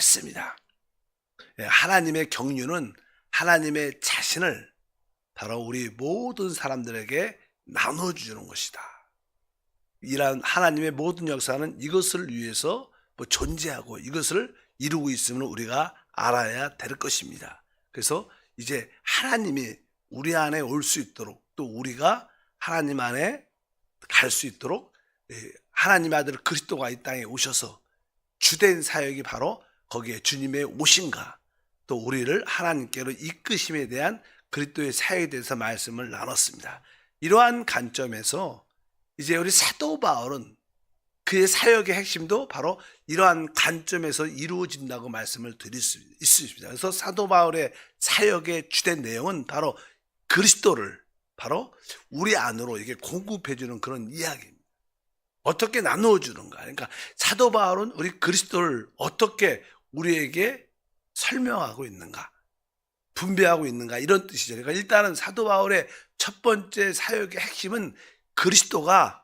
했습니다. 하나님의 경륜은 하나님의 자신을 바로 우리 모든 사람들에게 나눠주는 것이다. 이러한 하나님의 모든 역사는 이것을 위해서 존재하고 이것을 이루고 있음을 우리가 알아야 될 것입니다. 그래서 이제 하나님이 우리 안에 올 수 있도록, 또 우리가 하나님 안에 갈 수 있도록 하나님의 아들 그리스도가 이 땅에 오셔서 주된 사역이 바로 거기에 주님의 오심과 또 우리를 하나님께로 이끄심에 대한 그리스도의 사역에 대해서 말씀을 나눴습니다. 이러한 관점에서 이제 우리 사도 바울은 그의 사역의 핵심도 바로 이러한 관점에서 이루어진다고 말씀을 드릴 수 있습니다. 그래서 사도 바울의 사역의 주된 내용은 바로 그리스도를 바로 우리 안으로 이게 공급해 주는 그런 이야기입니다. 어떻게 나누어 주는가? 그러니까 사도 바울은 우리 그리스도를 어떻게 우리에게 설명하고 있는가? 분배하고 있는가? 이런 뜻이죠. 그러니까 일단은 사도 바울의 첫 번째 사역의 핵심은 그리스도가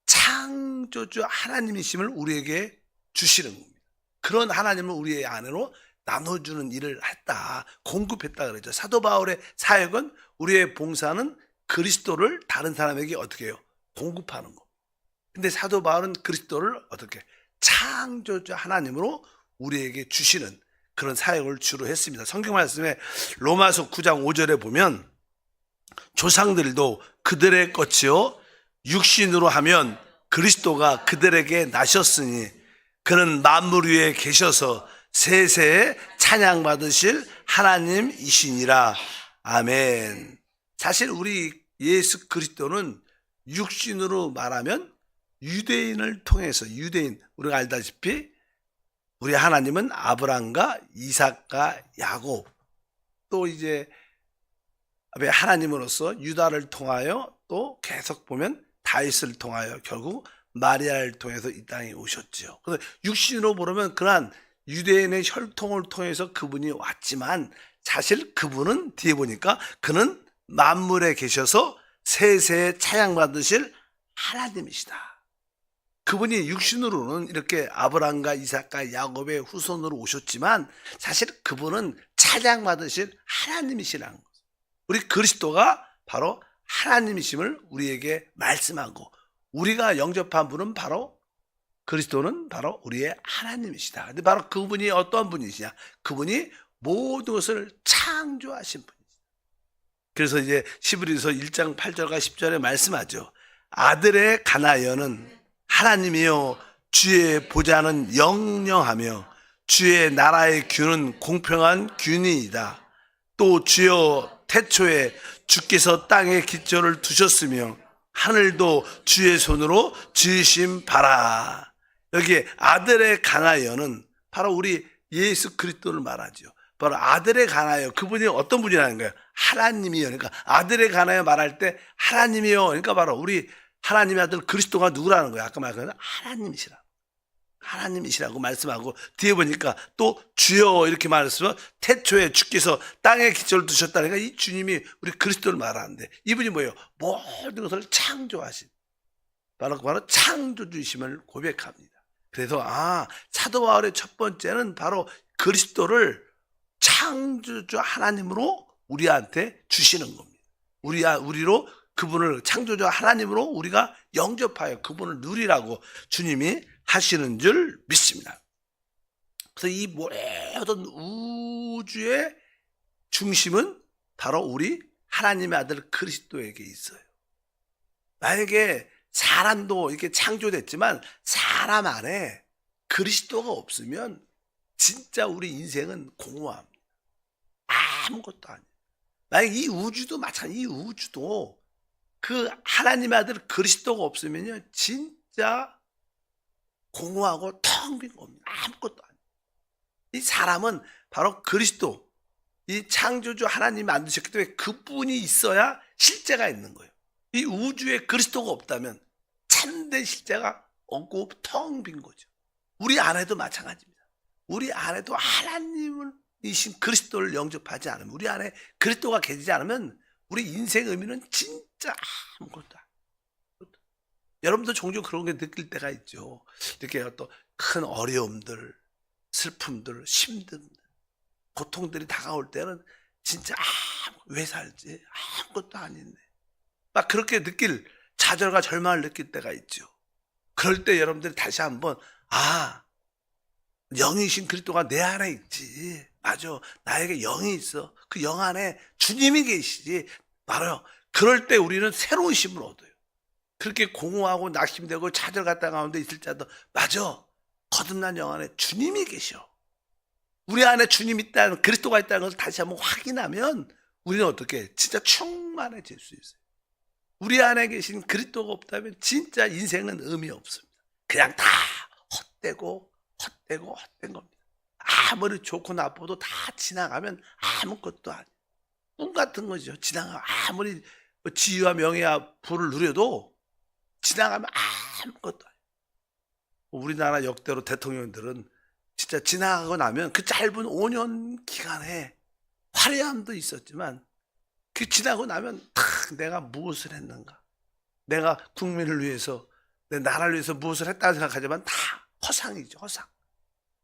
창조주 하나님이심을 우리에게 주시는 겁니다. 그런 하나님을 우리의 안으로 나눠주는 일을 했다, 공급했다 그러죠. 사도 바울의 사역은, 우리의 봉사는 그리스도를 다른 사람에게 어떻게 해요? 공급하는 거. 근데 사도 바울은 그리스도를 어떻게? 창조주 하나님으로 우리에게 주시는 그런 사역을 주로 했습니다. 성경 말씀에 로마서 9장 5절에 보면 조상들도 그들의 것이요 육신으로 하면 그리스도가 그들에게 나셨으니 그는 만물 위에 계셔서 세세에 찬양받으실 하나님이시니라. 아멘. 사실 우리 예수 그리스도는 육신으로 말하면 유대인을 통해서, 유대인, 우리가 알다시피 우리 하나님은 아브라함과 이삭과 야곱, 또 이제 하나님으로서 유다를 통하여 또 계속 보면 다윗을 통하여 결국 마리아를 통해서 이 땅에 오셨죠. 그래서 육신으로 보면 그러한 유대인의 혈통을 통해서 그분이 왔지만 사실 그분은 뒤에 보니까 그는 만물에 계셔서 세세에 찬양받으실 하나님이시다. 그분이 육신으로는 이렇게 아브라함과 이삭과 야곱의 후손으로 오셨지만 사실 그분은 찬양받으실 하나님이시라는 거죠. 우리 그리스도가 바로 하나님이심을 우리에게 말씀하고, 우리가 영접한 분은 바로, 그리스도는 바로 우리의 하나님이시다. 근데 바로 그분이 어떤 분이시냐? 그분이 모든 것을 창조하신 분이시다. 그래서 이제 히브리서 1장 8절과 10절에 말씀하죠. 아들의 가나여는 하나님이요 주의 보좌는 영영하며 주의 나라의 균은 공평한 균이이다. 또 주여 태초에 주께서 땅에 기초를 두셨으며 하늘도 주의 손으로 지으심 바라. 여기에 아들의 가나여는 바로 우리 예수 그리스도를 말하죠. 바로 아들의 가나여, 그분이 어떤 분이라는 거예요? 하나님이요. 그러니까 아들의 가나여 말할 때 하나님이요. 그러니까 바로 우리 하나님의 아들 그리스도가 누구라는 거예요? 아까 말한 하나님이시라. 하나님이시라고 말씀하고, 뒤에 보니까 또 주여 이렇게 말했으면 태초에 주께서 땅에 기초를 두셨다니까 이 주님이 우리 그리스도를 말하는데, 이분이 뭐예요? 모든 것을 창조하신 바로 창조주이심을 고백합니다. 그래서 사도 바울의 첫 번째는 바로 그리스도를 창조주 하나님으로 우리한테 주시는 겁니다. 우리로 그분을 창조주 하나님으로 우리가 영접하여 그분을 누리라고 주님이 하시는 줄 믿습니다. 그래서 이 모든 우주의 중심은 바로 우리 하나님의 아들 그리스도에게 있어요. 만약에 사람도 이렇게 창조됐지만 사람 안에 그리스도가 없으면 진짜 우리 인생은 공허합니다. 아무것도 아니에요. 만약에 이 우주도 마찬가지, 이 우주도 그 하나님의 아들 그리스도가 없으면요 진짜 공허하고 텅 빈 겁니다. 아무것도 아니에요. 이 사람은 바로 그리스도, 이 창조주 하나님이 만드셨기 때문에 그분이 있어야 실제가 있는 거예요. 이 우주에 그리스도가 없다면 참된 실제가 없고 텅 빈 거죠. 우리 안에도 마찬가지입니다. 우리 안에도 하나님이신 그리스도를 영접하지 않으면, 우리 안에 그리스도가 계시지 않으면 우리 인생의 의미는 진짜 아무것도 아니에요. 여러분도 종종 그런 게 느낄 때가 있죠. 이렇게 또 큰 어려움들, 슬픔들, 힘든 고통들이 다가올 때는 진짜 왜 살지? 아무것도 아닌데. 막 그렇게 느낄 좌절과 절망을 느낄 때가 있죠. 그럴 때 여러분들이 다시 한번 영이신 그리스도가 내 안에 있지. 맞아. 나에게 영이 있어. 그 영 안에 주님이 계시지. 말아요. 그럴 때 우리는 새로운 힘을 얻어요. 그렇게 공허하고 낙심되고 좌절갔다 가운데 있을 때도 맞아. 거듭난 영 안에 주님이 계셔. 우리 안에 주님이 있다는 그리스도가 있다는 것을 다시 한번 확인하면 우리는 어떻게 진짜 충만해질 수 있어요. 우리 안에 계신 그리스도가 없다면 진짜 인생은 의미 없습니다. 그냥 다 헛되고 헛된 겁니다. 아무리 좋고 나쁘도 다 지나가면 아무것도 아니에요. 꿈 같은 거죠. 지나가면 아무리 지위와 명예와 부를 누려도 지나가면 아무것도 아니에요. 우리나라 역대로 대통령들은 진짜 지나가고 나면 그 짧은 5년 기간에 화려함도 있었지만 그 지나고 나면 탁 내가 무엇을 했는가, 내가 국민을 위해서 내 나라를 위해서 무엇을 했다고 생각하지만 다 허상이죠. 허상.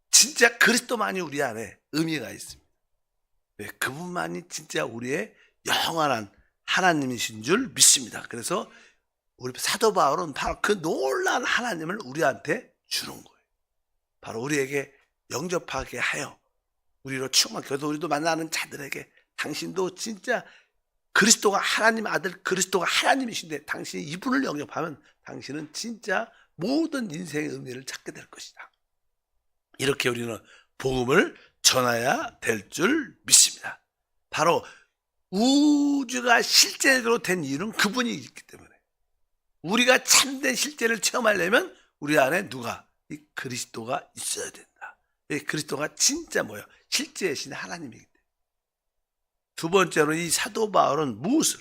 진짜 그리스도만이 우리 안에 의미가 있습니다. 네, 그분만이 진짜 우리의 영원한 하나님이신 줄 믿습니다. 그래서 우리 사도 바울은 바로 그 놀라운 하나님을 우리한테 주는 거예요. 바로 우리에게 영접하게 하여 우리로 충만하게. 그래서 우리도 만나는 자들에게 당신도 진짜 그리스도가 하나님 아들, 그리스도가 하나님이신데 당신이 이분을 영접하면 당신은 진짜 모든 인생의 의미를 찾게 될 것이다. 이렇게 우리는 복음을 전해야 될 줄 믿습니다. 바로 우주가 실제로 된 이유는 그분이 있기 때문에, 우리가 참된 실제를 체험하려면 우리 안에 누가? 이 그리스도가 있어야 된다. 이 그리스도가 진짜 뭐예요? 실제이신 하나님이기 때문에. 두 번째로 이 사도 바울은 무엇을?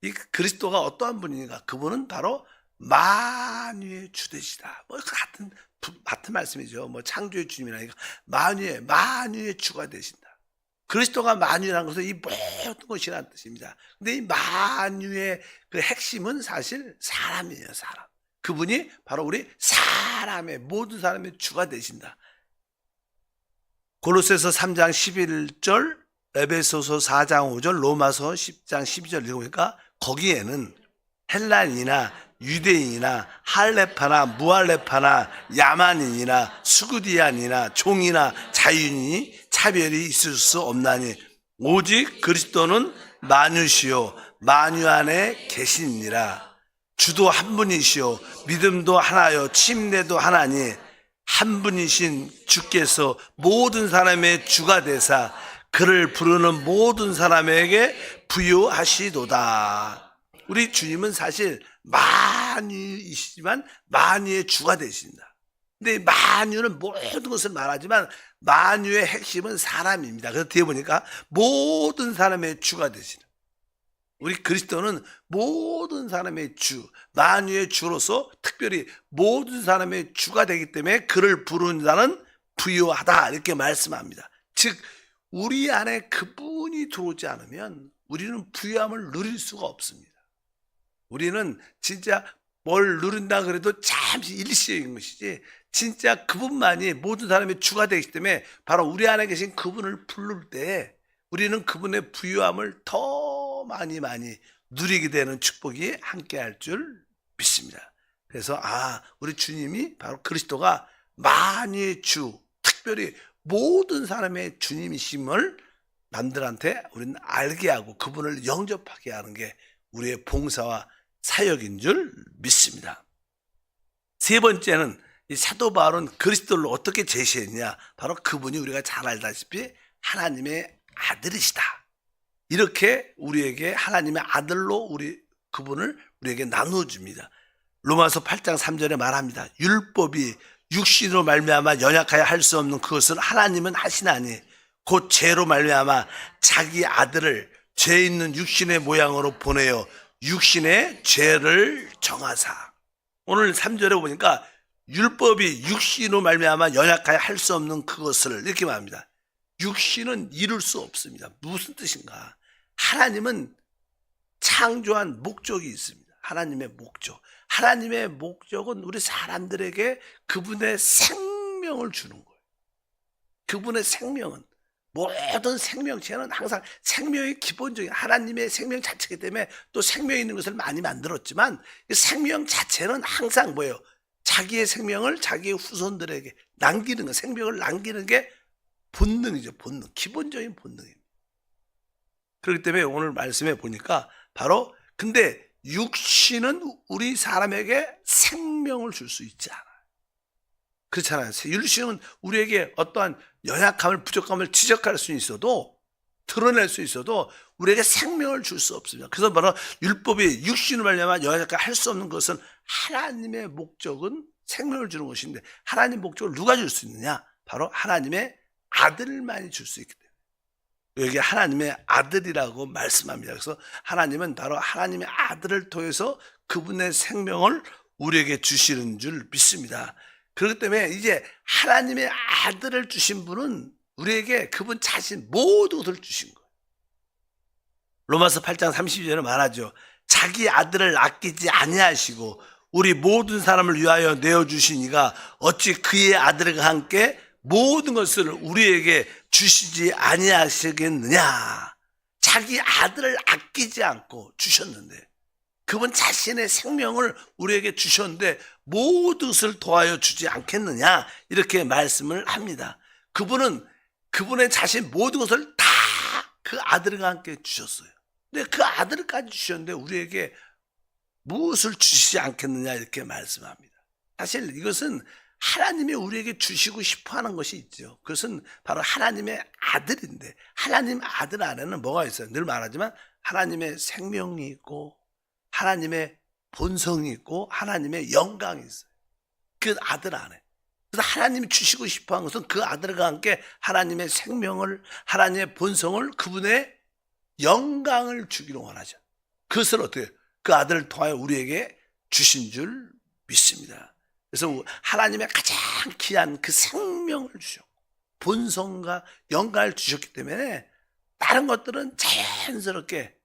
이 그리스도가 어떠한 분인가? 그분은 바로 만유의 주 되시다. 뭐 같은 말씀이죠. 뭐 창조의 주님이라니까 만유의 주가 되신다. 그리스도가 만유라는 것은 이 모든 것이라는 뜻입니다. 근데 이 만유의 그 핵심은 사실 사람이에요. 사람. 그분이 바로 우리 사람의 모든 사람의 주가 되신다. 골로새서 3장 11절, 에베소서 4장 5절, 로마서 10장 12절 읽으니까 거기에는 헬란이나 유대인이나 할레파나 무할레파나 야만인이나 수구디안이나 종이나 자유인이 차별이 있을 수 없나니 오직 그리스도는 만유시요 만유 안에 계시니라. 주도 한 분이시요 믿음도 하나요 침례도 하나니 한 분이신 주께서 모든 사람의 주가 되사 그를 부르는 모든 사람에게 부유하시도다. 우리 주님은 사실 만유이시지만 만유의 주가 되신다. 근데 만유는 모든 것을 말하지만 만유의 핵심은 사람입니다. 그래서 뒤에 보니까 모든 사람의 주가 되시다. 우리 그리스도는 모든 사람의 주, 만유의 주로서 특별히 모든 사람의 주가 되기 때문에 그를 부르는 자는 부유하다 이렇게 말씀합니다. 즉 우리 안에 그분이 들어오지 않으면 우리는 부유함을 누릴 수가 없습니다. 우리는 진짜 뭘 누린다 그래도 잠시 일시적인 것이지 진짜 그분만이 모든 사람의 주가 되기 때문에 바로 우리 안에 계신 그분을 부를 때 우리는 그분의 부유함을 더 많이 누리게 되는 축복이 함께할 줄 믿습니다. 그래서 우리 주님이 바로 그리스도가 만유의 주, 특별히 모든 사람의 주님이심을 남들한테 우리는 알게 하고 그분을 영접하게 하는 게 우리의 봉사와 사역인 줄 믿습니다. 세 번째는 이 사도 바울은 그리스도를 어떻게 제시했냐? 바로 그분이 우리가 잘 알다시피 하나님의 아들이시다. 이렇게 우리에게 하나님의 아들로 그분을 우리에게 나누어 줍니다. 로마서 8장 3절에 말합니다. 율법이 육신으로 말미암아 연약하여 할 수 없는 그것을 하나님은 하시나니 곧 죄로 말미암아 자기 아들을 죄 있는 육신의 모양으로 보내어 육신의 죄를 정하사. 오늘 3절에 보니까 율법이 육신으로 말미암아 연약하여 할 수 없는 그것을 이렇게 말합니다. 육신은 이룰 수 없습니다. 무슨 뜻인가? 하나님은 창조한 목적이 있습니다. 하나님의 목적. 하나님의 목적은 우리 사람들에게 그분의 생명을 주는 거예요. 그분의 생명은 모든 생명체는 항상 생명의 기본적인 하나님의 생명 자체이기 때문에 또 생명 있는 것을 많이 만들었지만 이 생명 자체는 항상 뭐예요? 자기의 생명을 자기의 후손들에게 남기는 거, 생명을 남기는 게 본능이죠. 본능. 기본적인 본능입니다. 그렇기 때문에 오늘 말씀에 보니까 바로 근데 육신은 우리 사람에게 생명을 줄 수 있지 않아요. 그렇잖아요. 육신은 우리에게 어떠한 연약함을 부족함을 지적할 수 있어도 드러낼 수 있어도 우리에게 생명을 줄 수 없습니다. 그래서 바로 율법이 육신을 말미암아 연약하게 할 수 없는 것은 하나님의 목적은 생명을 주는 것인데 하나님 목적을 누가 줄 수 있느냐? 바로 하나님의 아들만이 줄 수 있기 때문에 여기 하나님의 아들이라고 말씀합니다. 그래서 하나님은 바로 하나님의 아들을 통해서 그분의 생명을 우리에게 주시는 줄 믿습니다. 그렇기 때문에 이제 하나님의 아들을 주신 분은 우리에게 그분 자신 모든 것을 주신 거예요. 로마서 8장 32절에 말하죠. 자기 아들을 아끼지 아니하시고 우리 모든 사람을 위하여 내어주신 이가 어찌 그의 아들과 함께 모든 것을 우리에게 주시지 아니하시겠느냐. 자기 아들을 아끼지 않고 주셨는데 그분 자신의 생명을 우리에게 주셨는데 모든 것을 도와여 주지 않겠느냐 이렇게 말씀을 합니다. 그분은 그분의 자신 모든 것을 다 그 아들과 함께 주셨어요. 근데 그 아들까지 주셨는데 우리에게 무엇을 주시지 않겠느냐 이렇게 말씀합니다. 사실 이것은 하나님이 우리에게 주시고 싶어하는 것이 있죠. 그것은 바로 하나님의 아들인데 하나님 아들 안에는 뭐가 있어요? 늘 말하지만 하나님의 생명이 있고 하나님의 본성이 있고 하나님의 영광이 있어요. 그 아들 안에. 그래서 하나님이 주시고 싶어하는 것은 그 아들과 함께 하나님의 생명을 하나님의 본성을 그분의 영광을 주기를 원하죠. 그것을 어떻게 그 아들을 통하여 우리에게 주신 줄 믿습니다. 그래서 하나님의 가장 귀한 그 생명을 주셨고 본성과 영광을 주셨기 때문에 다른 것들은 자연스럽게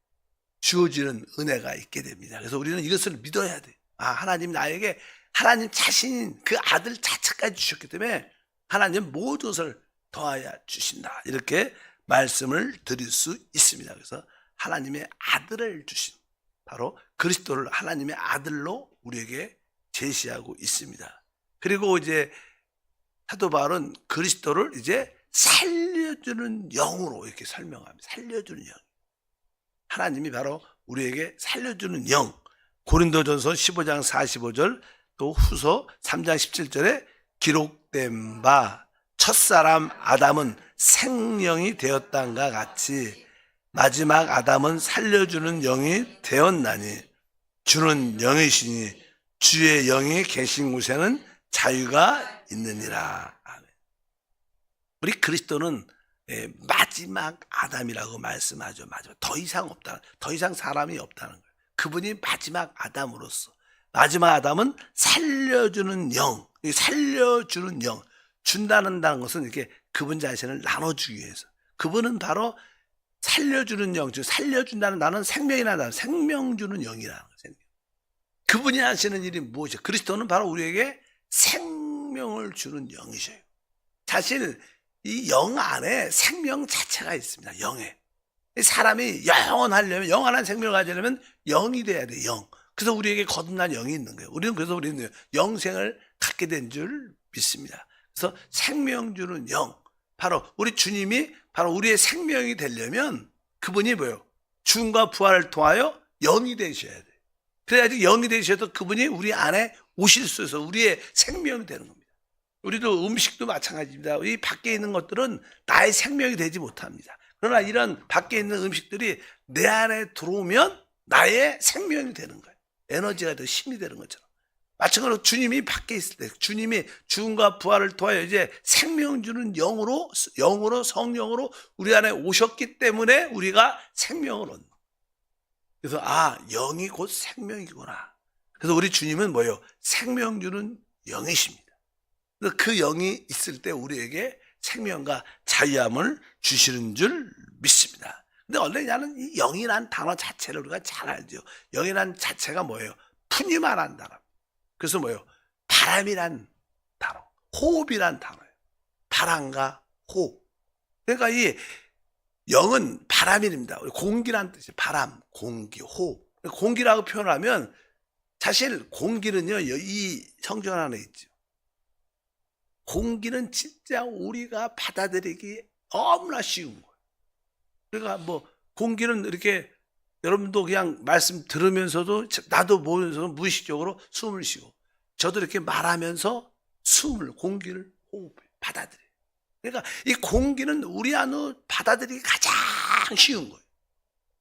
주어지는 은혜가 있게 됩니다. 그래서 우리는 이것을 믿어야 돼요. 하나님 나에게 하나님 자신인 그 아들 자체까지 주셨기 때문에 하나님 모든 것을 더하여 주신다. 이렇게 말씀을 드릴 수 있습니다. 그래서 하나님의 아들을 주신 바로 그리스도를 하나님의 아들로 우리에게 제시하고 있습니다. 그리고 이제 사도 바울은 그리스도를 이제 살려주는 영으로 이렇게 설명합니다. 살려주는 영. 하나님이 바로 우리에게 살려주는 영. 고린도전서 15장 45절 또 후서 3장 17절에 기록된 바 첫사람 아담은 생령이 되었단가 같이 마지막 아담은 살려주는 영이 되었나니 주는 영이시니 주의 영이 계신 곳에는 자유가 있느니라. 우리 그리스도는 마지막 아담이라고 말씀하죠. 마지막 더 이상 없다. 더 이상 사람이 없다는 거예요. 그분이 마지막 아담으로서 마지막 아담은 살려주는 영, 살려주는 영, 준다는 것은 이렇게 그분 자신을 나눠주기 위해서. 그분은 바로 살려주는 영, 즉 살려준다는 나는 생명이라는 생명 주는 영이라는 거예요. 그분이 하시는 일이 무엇이죠? 그리스도는 바로 우리에게 생명을 주는 영이셔요. 사실 이 영 안에 생명 자체가 있습니다. 영에. 사람이 영원하려면 영원한 생명을 가지려면 영이 돼야 돼. 영. 그래서 우리에게 거듭난 영이 있는 거예요. 우리는 영생을 갖게 된 줄 믿습니다. 그래서 생명 주는 영. 바로 우리 주님이 바로 우리의 생명이 되려면 그분이 뭐예요? 죽음과 부활을 통하여 영이 되셔야 돼요. 그래야지 영이 되셔서 그분이 우리 안에 오실 수 있어서 우리의 생명이 되는 겁니다. 우리도 음식도 마찬가지입니다. 이 밖에 있는 것들은 나의 생명이 되지 못합니다. 그러나 이런 밖에 있는 음식들이 내 안에 들어오면 나의 생명이 되는 거예요. 에너지가 되고 힘이 되는 것처럼. 마찬가지로 주님이 밖에 있을 때 주님이 죽음과 부활을 통하여 이제 생명 주는 영으로 성령으로 우리 안에 오셨기 때문에 우리가 생명을 얻는 거예요. 그래서 영이 곧 생명이구나. 그래서 우리 주님은 뭐예요? 생명 주는 영이십니다. 그래서 그 영이 있을 때 우리에게 생명과 자유함을 주시는 줄 믿습니다. 근데 원래 나는 이 영이란 단어 자체를 우리가 잘 알죠. 영이란 자체가 뭐예요? 푸니마란 단어. 그래서 뭐예요? 바람이란 단어, 호흡이란 단어예요. 바람과 호흡. 그러니까 이 영은 바람입니다. 공기란 뜻이 바람, 공기, 호흡. 공기라고 표현하면 사실 공기는요, 이 성경 안에 있죠. 공기는 진짜 우리가 받아들이기 너무나 쉬운 거예요. 그러니까 뭐 공기는 이렇게 여러분도 그냥 말씀 들으면서도 나도 모르면서 무의식적으로 숨을 쉬고 저도 이렇게 말하면서 공기를 호흡해 받아들여요. 그러니까 이 공기는 우리 안으로 받아들이기 가장 쉬운 거예요.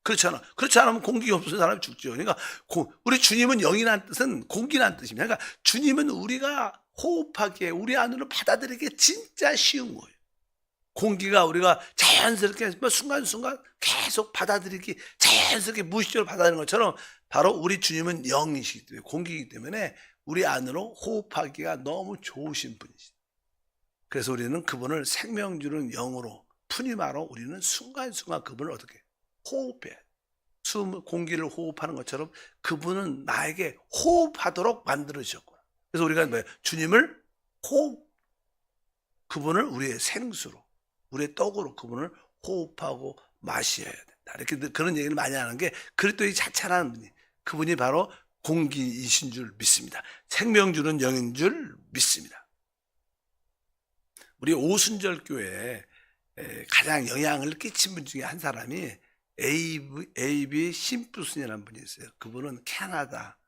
그렇잖아. 그렇지 않으면 공기가 없어서 사람이 죽죠. 그러니까 우리 주님은 영이라는 뜻은 공기라는 뜻입니다. 그러니까 주님은 우리가 호흡하기에 우리 안으로 받아들이기 진짜 쉬운 거예요. 공기가 우리가 자연스럽게 순간순간 계속 받아들이기 자연스럽게 무의식적으로 받아들이는 것처럼 바로 우리 주님은 영이시기 때문에 공기이기 때문에 우리 안으로 호흡하기가 너무 좋으신 분이시죠. 그래서 우리는 그분을 생명 주는 영으로 푸니마로 우리는 순간순간 그분을 어떻게 호흡해. 공기를 호흡하는 것처럼 그분은 나에게 호흡하도록 만들어주셨구나. 그래서 우리가 주님을 그분을 우리의 생수로, 우리의 떡으로 그분을 호흡하고 마셔야 된다. 이렇게 그런 얘기를 많이 하는 게 그리스도의 자체라는 분이, 그분이 바로 공기이신 줄 믿습니다. 생명 주는 영인 줄 믿습니다. 우리 오순절 교회에 가장 영향을 끼친 분 중에 한 사람이 에이비 심프슨이라는 분이 있어요. 그분은 캐나다,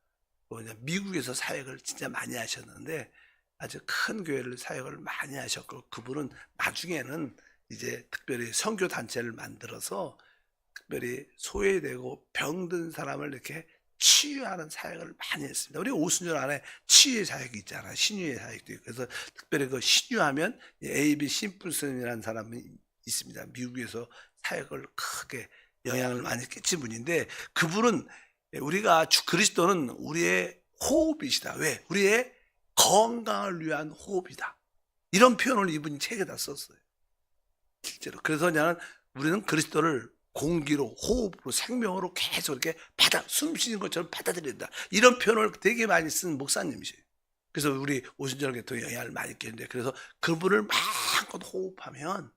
미국에서 사역을 진짜 많이 하셨는데 아주 큰 교회를 사역을 많이 하셨고, 그분은 나중에는 이제 특별히 선교 단체를 만들어서 특별히 소외되고 병든 사람을 이렇게 치유하는 사역을 많이 했습니다. 우리 오순절 안에 치유의 사역이 있잖아요. 신유의 사역도 있고. 그래서 특별히 그 신유하면 에이비 심플슨이라는 사람이 있습니다. 미국에서 사역을 크게 영향을 많이 끼친 분인데, 그분은 우리가 그리스도는 우리의 호흡이시다. 왜? 우리의 건강을 위한 호흡이다. 이런 표현을 이분이 책에다 썼어요. 실제로. 그래서 우리는 그리스도를 공기로, 호흡으로, 생명으로 계속 이렇게 숨 쉬는 것처럼 받아들인다. 이런 표현을 되게 많이 쓴 목사님이세요. 그래서 우리 오순절 계통에 영향을 많이 끼는데, 그래서 그분을 마음껏 호흡하면,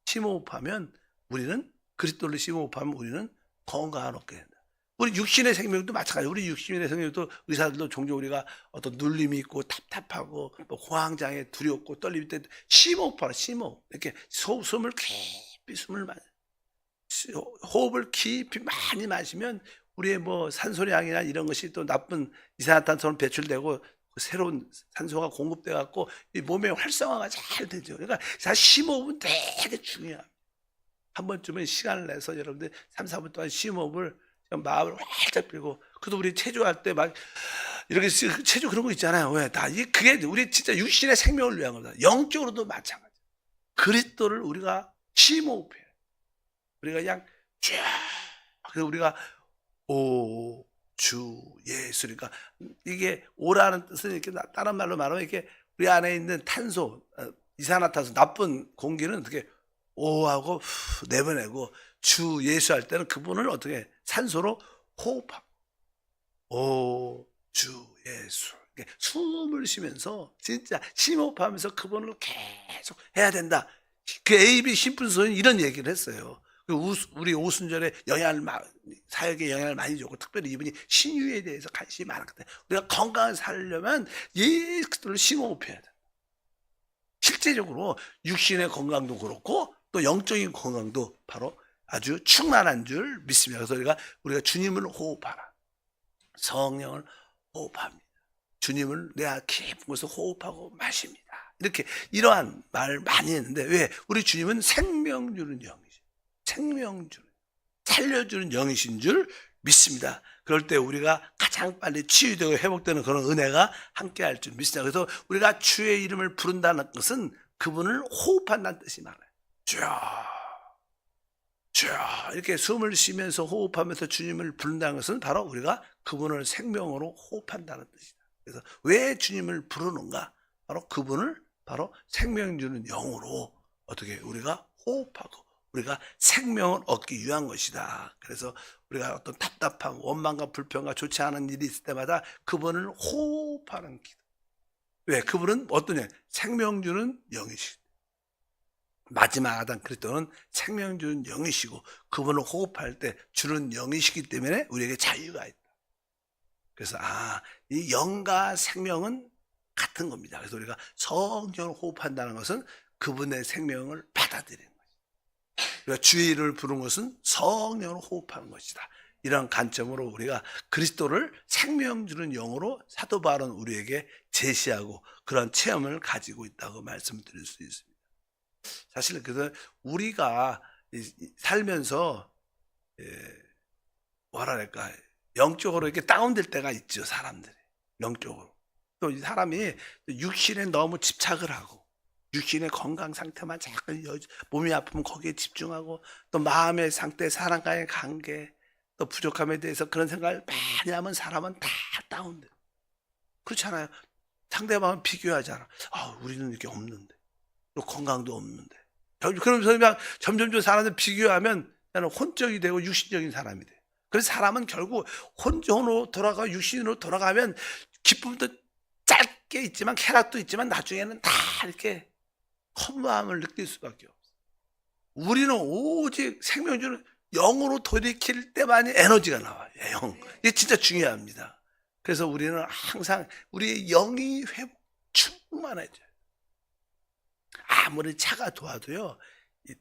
심호흡하면 우리는 그리스도를 심호흡하면 우리는 건강을 얻게 된다. 우리 육신의 생명도 마찬가지예요. 우리 육신의 생명도 의사들도 종종 우리가 어떤 눌림이 있고 답답하고 뭐 공황장애 두렵고 떨릴 때 심호흡하라. 심호흡. 이렇게 숨을 깊이 호흡을 깊이 많이 마시면 우리의 뭐 산소량이나 이런 것이 또 나쁜 이산화탄소는 배출되고 새로운 산소가 공급돼 갖고 이 몸의 활성화가 잘 되죠. 그러니까 심호흡은 되게 중요합니다. 한 번쯤은 시간을 내서 여러분들 3, 4분 동안 심호흡을 마음을 활짝 펴고, 그래도 우리 체조할 때 막 이렇게 체조 그런 거 있잖아요. 왜? 그게 우리 진짜 육신의 생명을 위한 거다. 영적으로도 마찬가지. 그리스도를 우리가 심호흡해. 우리가 그냥 쫙, 그래서 우리가 오, 주, 예수. 그러니까 이게 오라는 뜻은 이렇게 다른 말로 말하면 이렇게 우리 안에 있는 탄소, 이산화탄소, 나쁜 공기는 어떻게 오하고 내보내고, 주 예수 할 때는 그분을 어떻게 산소로 호흡하고, 오, 주 예수. 숨을 쉬면서 진짜 심호흡하면서 그분을 계속 해야 된다. 그 AB 심플슨은 이런 얘기를 했어요. 우리 오순절에 사역에 영향을 많이 줬고, 특별히 이분이 신유에 대해서 관심이 많았거든요. 우리가 건강을 살려면 예수를 심호흡해야 된다. 실제적으로 육신의 건강도 그렇고 또 영적인 건강도 바로 아주 충만한 줄 믿습니다. 그래서 우리가 주님을 호흡하라. 성령을 호흡합니다. 주님을 내가 깊은 곳에서 호흡하고 마십니다. 이러한 말을 많이 했는데, 왜? 우리 주님은 생명 주는 영이죠. 생명 주는, 살려주는 영이신 줄 믿습니다. 그럴 때 우리가 가장 빨리 치유되고 회복되는 그런 은혜가 함께할 줄 믿습니다. 그래서 우리가 주의 이름을 부른다는 것은 그분을 호흡한다는 뜻이 많아요. 쫙 이렇게 숨을 쉬면서 호흡하면서 주님을 부른다는 것은 바로 우리가 그분을 생명으로 호흡한다는 뜻이다. 그래서 왜 주님을 부르는가? 바로 그분을 바로 생명 주는 영으로 어떻게 우리가 호흡하고 우리가 생명을 얻기 위한 것이다. 그래서 우리가 어떤 답답한 원망과 불평과 좋지 않은 일이 있을 때마다 그분을 호흡하는 기도. 왜? 그분은 어떤 영? 생명 주는 영이시다. 마지막 아담 그리스도는 생명 주는 영이시고 그분을 호흡할 때 주는 영이시기 때문에 우리에게 자유가 있다. 그래서 이 영과 생명은 같은 겁니다. 그래서 우리가 성령을 호흡한다는 것은 그분의 생명을 받아들이는 거죠. 우리가 주의 이름을 부르는 것은 성령을 호흡하는 것이다. 이런 관점으로 우리가 그리스도를 생명 주는 영으로 사도 바울은 우리에게 제시하고 그런 체험을 가지고 있다고 말씀드릴 수 있습니다. 사실 그래서 우리가 살면서 뭐랄까 영적으로 이렇게 다운될 때가 있죠. 사람들이 영적으로. 또 이 사람이 육신에 너무 집착을 하고 육신의 건강 상태만 자꾸 몸이 아프면 거기에 집중하고 또 마음의 상태, 사람과의 관계 또 부족함에 대해서 그런 생각을 많이 하면 사람은 다 다운돼. 그렇잖아요. 상대방은 비교하잖아. 우리는 이렇게 없는데 또 건강도 없는데. 그러면서 그냥 점점 사람들 비교하면 나는 혼적이 되고 육신적인 사람이 돼. 그래서 사람은 결국 혼적으로 돌아가 육신으로 돌아가면 기쁨도 짧게 있지만 쾌락도 있지만 나중에는 다 이렇게 허무함을 느낄 수밖에 없어. 우리는 오직 생명 주는 영으로 돌이킬 때만이 에너지가 나와요. 영. 이게 진짜 중요합니다. 그래서 우리는 항상 우리의 영이 충만해져요. 아무리 차가 좋아도요, 이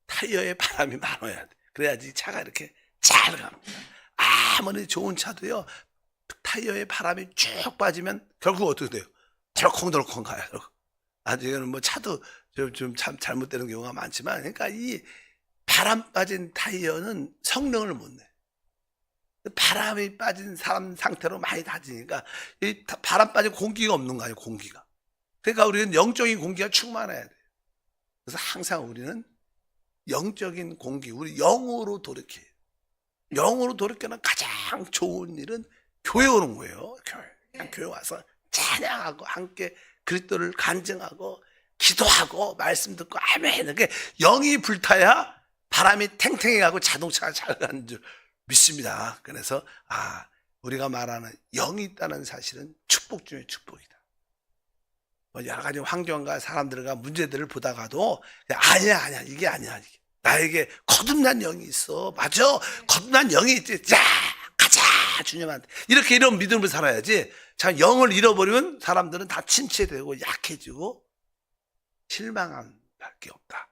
타이어에 바람이 많아야 돼. 그래야지 차가 이렇게 잘 갑니다. 아무리 좋은 차도요, 타이어에 바람이 쭉 빠지면 결국 어떻게 돼요? 덜컹덜컹 가요. 나중에는 뭐 차도 좀 참 잘못되는 경우가 많지만, 그러니까 이 바람 빠진 타이어는 성능을 못 내. 바람이 빠진 사람 상태로 많이 다지니까 이 바람 빠진 공기가 없는 거 아니에요, 공기가. 그러니까 우리는 영적인 공기가 충만해야 돼요. 그래서 항상 우리는 영적인 공기, 우리 영으로 돌이켜요. 영으로 돌이키는 가장 좋은 일은 교회 오는 거예요. 그냥 교회 와서 찬양하고 함께 그리스도를 간증하고 기도하고 말씀 듣고 아멘. 이렇게 영이 불타야 바람이 탱탱해 가고 자동차가 잘 가는 줄 믿습니다. 그래서 우리가 말하는 영이 있다는 사실은 축복 중에 축복이다. 뭐 여러 가지 환경과 사람들과 문제들을 보다가도 아니야 이게 아니야. 나에게 거듭난 영이 있어. 맞아. 거듭난 영이 있지. 자 가자 주님한테. 이런 믿음을 살아야지. 자, 영을 잃어버리면 사람들은 다 침체되고 약해지고 실망한 밖에 없다.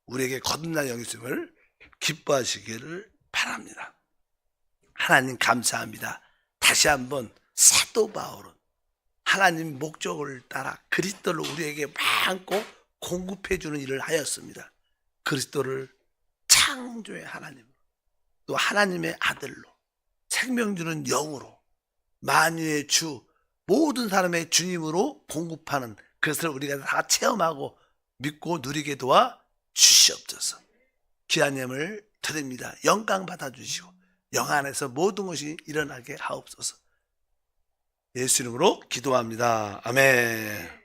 우리에게 거듭난 영이 있음을 기뻐하시기를 바랍니다. 하나님 감사합니다. 다시 한번 사도 바울은 하나님 목적을 따라 그리스도를 우리에게 많고 공급해 주는 일을 하였습니다. 그리스도를 창조의 하나님으로 또 하나님의 아들로 생명 주는 영으로 만유의 주 모든 사람의 주님으로 공급하는 그것을 우리가 다 체험하고 믿고 누리게 도와 주시옵소서. 귀한 예물 드립니다. 영광 받아주시고 영 안에서 모든 것이 일어나게 하옵소서. 예수 이름으로 기도합니다. 아멘.